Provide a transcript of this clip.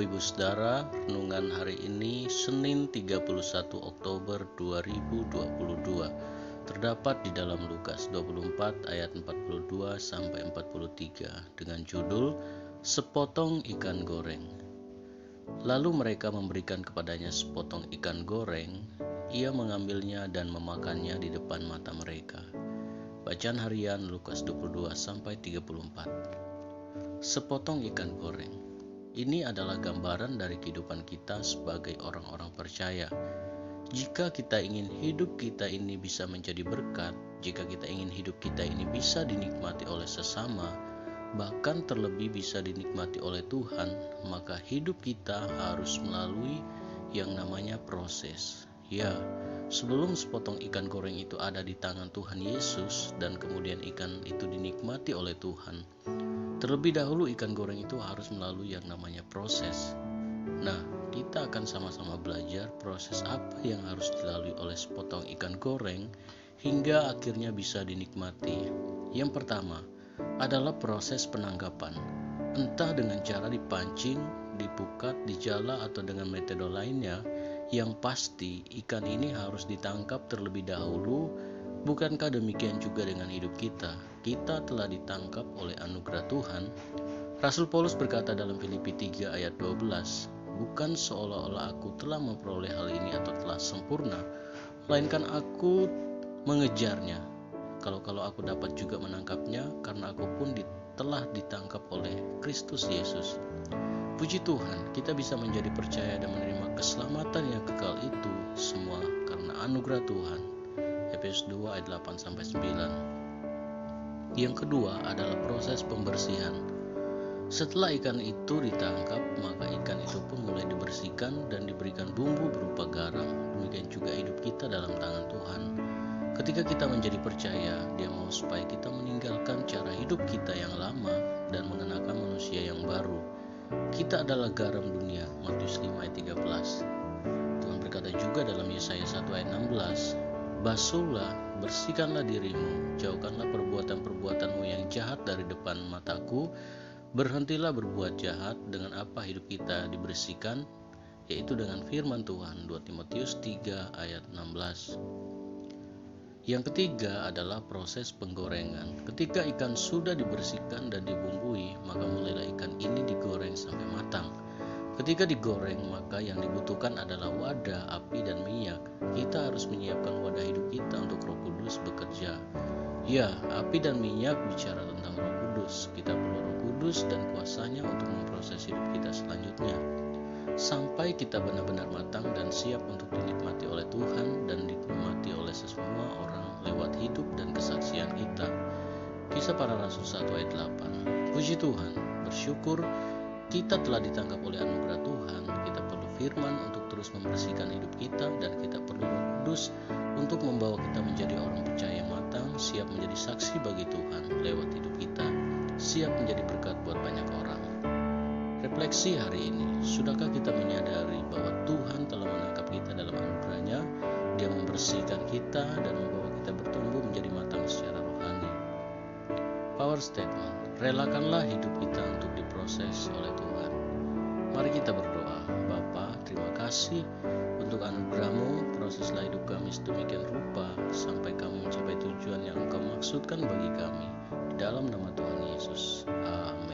Bapak Ibu Saudara, renungan hari ini Senin 31 Oktober 2022 terdapat di dalam Lukas 24 ayat 42 sampai 43 dengan judul Sepotong Ikan Goreng. Lalu mereka memberikan kepadanya sepotong ikan goreng, ia mengambilnya dan memakannya di depan mata mereka. Bacaan harian Lukas 22 sampai 34. Sepotong ikan goreng. Ini adalah gambaran dari kehidupan kita sebagai orang-orang percaya. Jika kita ingin hidup kita ini bisa menjadi berkat, jika kita ingin hidup kita ini bisa dinikmati oleh sesama, bahkan terlebih bisa dinikmati oleh Tuhan, maka hidup kita harus melalui yang namanya proses. Ya, sebelum sepotong ikan goreng itu ada di tangan Tuhan Yesus dan kemudian ikan itu dinikmati oleh Tuhan, terlebih dahulu ikan goreng itu harus melalui yang namanya proses. Nah, kita akan sama-sama belajar proses apa yang harus dilalui oleh sepotong ikan goreng hingga akhirnya bisa dinikmati. Yang pertama adalah proses penangkapan. Entah dengan cara dipancing, dipukat, dijala atau dengan metode lainnya, yang pasti ikan ini harus ditangkap terlebih dahulu. Bukankah demikian juga dengan hidup kita? Kita telah ditangkap oleh anugerah Tuhan. Rasul Paulus berkata dalam Filipi 3 ayat 12, bukan seolah-olah aku telah memperoleh hal ini atau telah sempurna, melainkan aku mengejarnya. Kalau aku dapat juga menangkapnya, karena aku pun telah ditangkap oleh Kristus Yesus. Puji Tuhan, kita bisa menjadi percaya dan menerima keselamatan yang kekal itu semua karena anugerah Tuhan. Efesus 2 ayat 8-9. Yang kedua adalah proses pembersihan. Setelah ikan itu ditangkap, maka ikan itu pun mulai dibersihkan dan diberikan bumbu berupa garam. Demikian juga hidup kita dalam tangan Tuhan. Ketika kita menjadi percaya, Dia mau supaya kita meninggalkan cara hidup kita yang lama dan mengenakan manusia yang baru. Kita adalah garam dunia, Matius 5 ayat 13. Tuhan berkata juga dalam Yesaya 1 ayat 16, basuhlah, bersihkanlah dirimu, jauhkanlah perbuatan-perbuatanmu yang jahat dari depan mataku, berhentilah berbuat jahat. Dengan apa hidup kita dibersihkan? Yaitu dengan firman Tuhan, 2 Timotius 3 ayat 16. Yang ketiga adalah proses penggorengan. Ketika ikan sudah dibersihkan dan dibumbui, maka mulailah ikan ini digoreng sampai matang. Ketika digoreng, maka yang dibutuhkan adalah wadah, api, dan minyak. Kita harus menyiapkan wadah hidup kita untuk Roh Kudus bekerja. Ya, api dan minyak bicara tentang Roh Kudus. Kita perlu Roh Kudus dan kuasanya untuk memproses hidup kita selanjutnya, sampai kita benar-benar matang dan siap untuk dinikmati oleh Tuhan dan dinikmati oleh semua orang lewat hidup dan kesaksian kita. Kisah Para Rasul 1 ayat 8. Puji Tuhan, bersyukur kita telah ditangkap oleh anugerah Tuhan. Kita perlu firman untuk terus membersihkan hidup kita, dan kita perlu Roh Kudus untuk membawa kita menjadi orang percaya matang, siap menjadi saksi bagi Tuhan lewat hidup kita, siap menjadi berkat buat banyak orang. Refleksi hari ini, sudahkah kita menyadari bahwa Tuhan telah menangkap kita dalam anugerahnya? Dia membersihkan kita dan membawa kita bertumbuh menjadi matang secara rohani. Power statement, relakanlah hidup kita untuk diproses oleh Tuhan. Mari kita berdoa. Bapa, terima kasih untuk anugerah-Mu. Proseslah hidup kami sedemikian rupa sampai kami mencapai tujuan yang Engkau maksudkan bagi kami. Di dalam nama Tuhan Yesus. Amin.